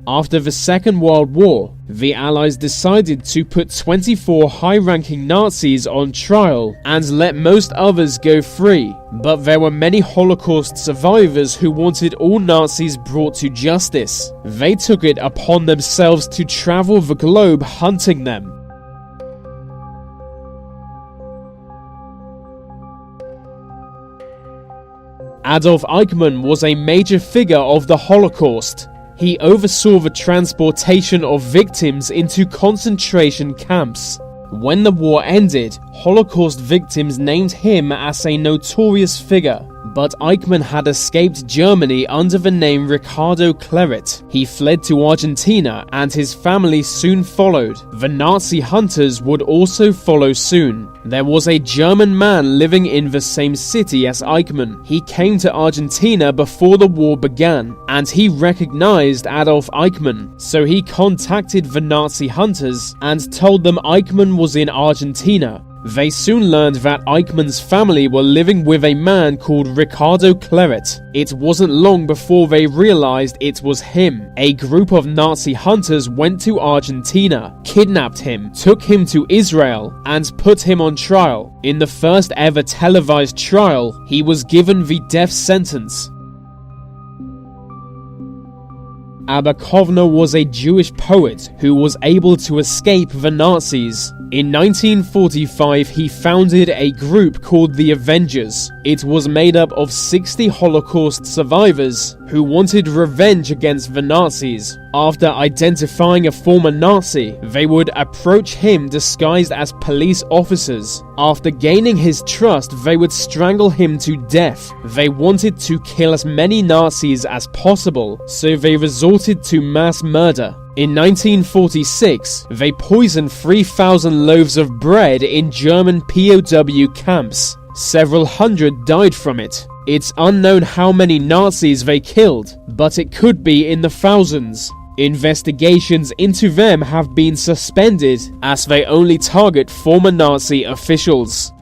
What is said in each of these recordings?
After the Second World War, the Allies decided to put 24 high-ranking Nazis on trial and let most others go free, but there were many Holocaust survivors who wanted all Nazis brought to justice. They took it upon themselves to travel the globe hunting them. Adolf Eichmann was a major figure of the Holocaust. He oversaw the transportation of victims into concentration camps. When the war ended, Holocaust victims named him as a notorious figure. But Eichmann had escaped Germany under the name Ricardo Claret. He fled to Argentina and his family soon followed. The Nazi hunters would also follow soon. There was a German man living in the same city as Eichmann. He came to Argentina before the war began, and he recognized Adolf Eichmann. So he contacted the Nazi hunters and told them Eichmann was in Argentina. They soon learned that Eichmann's family were living with a man called Ricardo Claret. It wasn't long before they realized it was him. A group of Nazi hunters went to Argentina, kidnapped him, took him to Israel, and put him on trial. In the first ever televised trial, he was given the death sentence. Abba Kovner was a Jewish poet who was able to escape the Nazis. In 1945, he founded a group called the Avengers. It was made up of 60 Holocaust survivors who wanted revenge against the Nazis. After identifying a former Nazi, they would approach him disguised as police officers. After gaining his trust, they would strangle him to death. They wanted to kill as many Nazis as possible, so they resorted to mass murder. In 1946, they poisoned 3,000 loaves of bread in German POW camps. Several hundred died from it. It's unknown how many Nazis they killed, but it could be in the thousands. Investigations into them have been suspended as they only target former Nazi officials.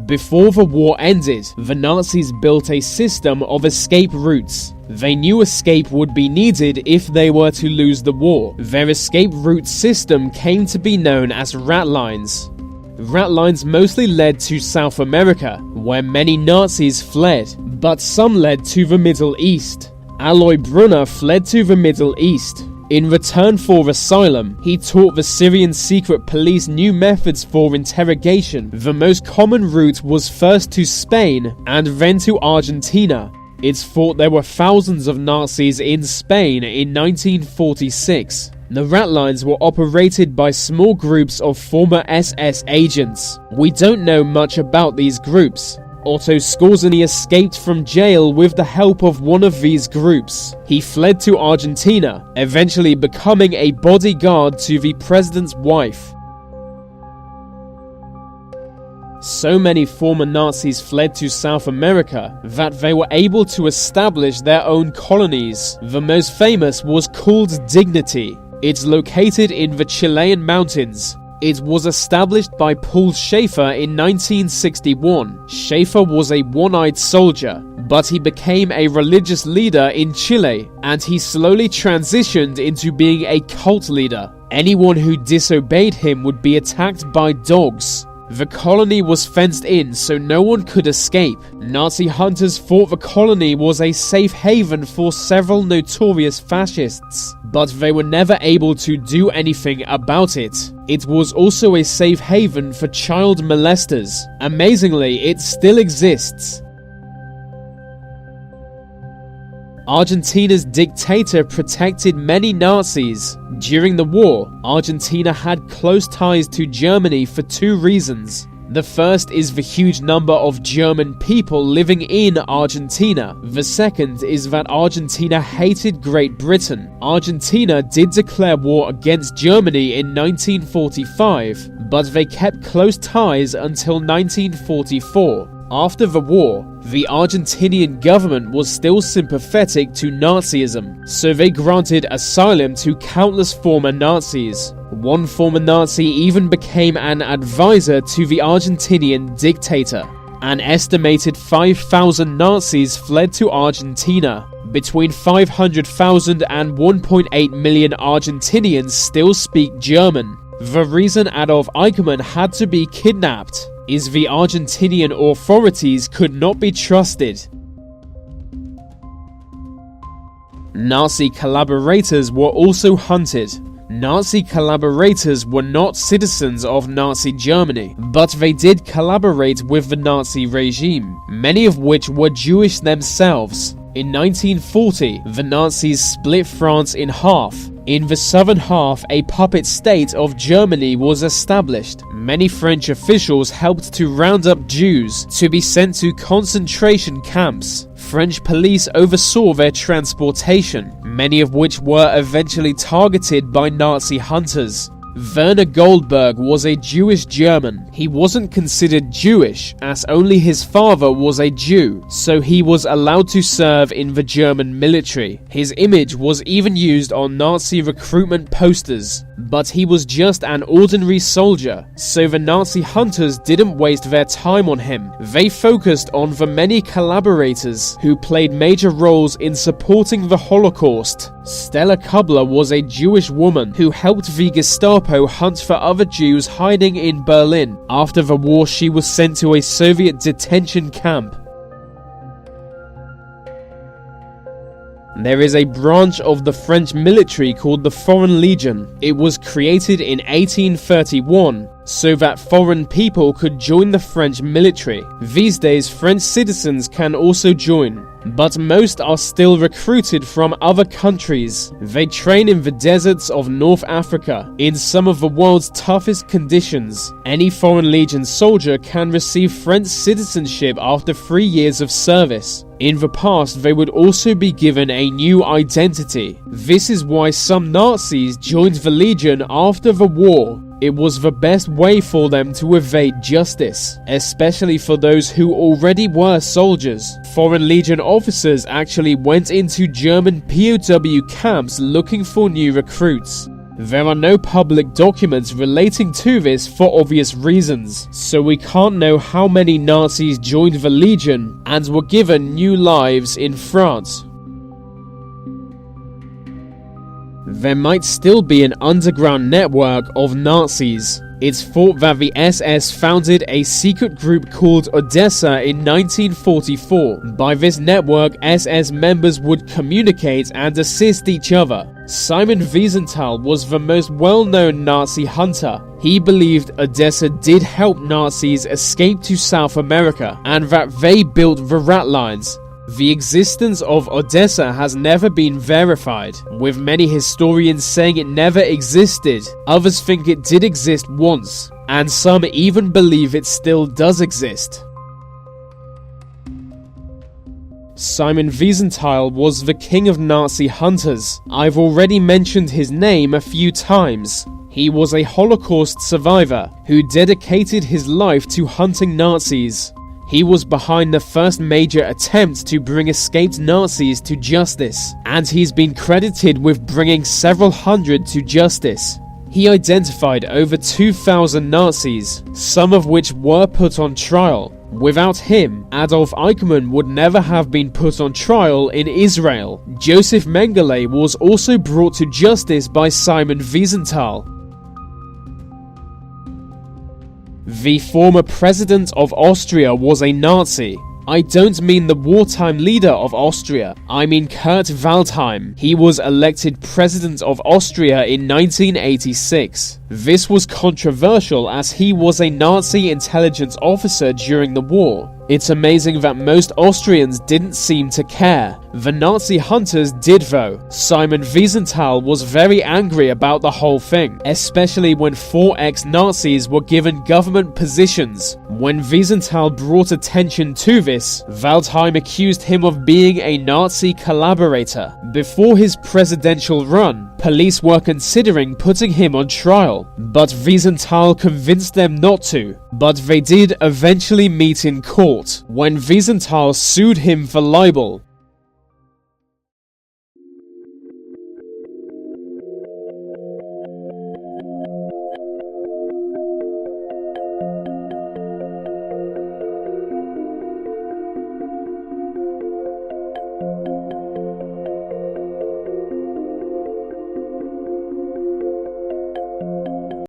Before the war ended, the Nazis built a system of escape routes. They knew escape would be needed if they were to lose the war. Their escape route system came to be known as rat lines. Rat lines mostly led to South America, where many Nazis fled, but some led to the Middle East. Aloy Brunner fled to the Middle East. In return for asylum, he taught the Syrian secret police new methods for interrogation. The most common route was first to Spain and then to Argentina. It's thought there were thousands of Nazis in Spain in 1946. The rat lines were operated by small groups of former SS agents. We don't know much about these groups. Otto Skorzeny escaped from jail with the help of one of these groups. He fled to Argentina, eventually becoming a bodyguard to the president's wife. So many former Nazis fled to South America that they were able to establish their own colonies. The most famous was called Dignity. It's located in the Chilean mountains. It was established by Paul Schaefer in 1961. Schaefer was a one-eyed soldier, but he became a religious leader in Chile, and he slowly transitioned into being a cult leader. Anyone who disobeyed him would be attacked by dogs. The colony was fenced in so no one could escape. Nazi hunters thought the colony was a safe haven for several notorious fascists, but they were never able to do anything about it. It was also a safe haven for child molesters. Amazingly, it still exists. Argentina's dictator protected many Nazis. During the war, Argentina had close ties to Germany for two reasons. The first is the huge number of German people living in Argentina. The second is that Argentina hated Great Britain. Argentina did declare war against Germany in 1945, but they kept close ties until 1944. After the war, the Argentinian government was still sympathetic to Nazism, so they granted asylum to countless former Nazis. One former Nazi even became an advisor to the Argentinian dictator. An estimated 5,000 Nazis fled to Argentina. Between 500,000 and 1.8 million Argentinians still speak German. The reason Adolf Eichmann had to be kidnapped is the Argentinian authorities could not be trusted. Nazi collaborators were also hunted. Nazi collaborators were not citizens of Nazi Germany, but they did collaborate with the Nazi regime, many of which were Jewish themselves. In 1940, the Nazis split France in half. In the southern half, a puppet state of Germany was established. Many French officials helped to round up Jews to be sent to concentration camps. French police oversaw their transportation, many of which were eventually targeted by Nazi hunters. Werner Goldberg was a Jewish German. He wasn't considered Jewish, as only his father was a Jew, so he was allowed to serve in the German military. His image was even used on Nazi recruitment posters. But he was just an ordinary soldier, so the Nazi hunters didn't waste their time on him. They focused on the many collaborators who played major roles in supporting the Holocaust. Stella Kubler was a Jewish woman who helped the Gestapo hunt for other Jews hiding in Berlin. After the war, she was sent to a Soviet detention camp. There is a branch of the French military called the Foreign Legion. It was created in 1831 so that foreign people could join the French military. These days, French citizens can also join, but most are still recruited from other countries. They train in the deserts of North Africa, in some of the world's toughest conditions. Any Foreign Legion soldier can receive French citizenship after 3 years of service. In the past, they would also be given a new identity. This is why some Nazis joined the Legion after the war. It was the best way for them to evade justice, especially for those who already were soldiers. Foreign Legion officers actually went into German POW camps looking for new recruits. There are no public documents relating to this for obvious reasons, so we can't know how many Nazis joined the Legion and were given new lives in France. There might still be an underground network of Nazis. It's thought that the SS founded a secret group called Odessa in 1944. By this network, SS members would communicate and assist each other. Simon Wiesenthal was the most well-known Nazi hunter. He believed Odessa did help Nazis escape to South America and that they built the rat lines. The existence of Odessa has never been verified, with many historians saying it never existed. Others think it did exist once, and some even believe it still does exist. Simon Wiesenthal was the king of Nazi hunters. I've already mentioned his name a few times. He was a Holocaust survivor who dedicated his life to hunting Nazis. He was behind the first major attempt to bring escaped Nazis to justice, and he's been credited with bringing several hundred to justice. He identified over 2,000 Nazis, some of which were put on trial. Without him, Adolf Eichmann would never have been put on trial in Israel. Joseph Mengele was also brought to justice by Simon Wiesenthal. The former president of Austria was a Nazi. I don't mean the wartime leader of Austria, I mean Kurt Waldheim. He was elected president of Austria in 1986. This was controversial as he was a Nazi intelligence officer during the war. It's amazing that most Austrians didn't seem to care. The Nazi hunters did though. Simon Wiesenthal was very angry about the whole thing, especially when 4 ex-Nazis were given government positions. When Wiesenthal brought attention to this, Valdheim accused him of being a Nazi collaborator. Before his presidential run, police were considering putting him on trial, but Wiesenthal convinced them not to. But they did eventually meet in court, when Wiesenthal sued him for libel.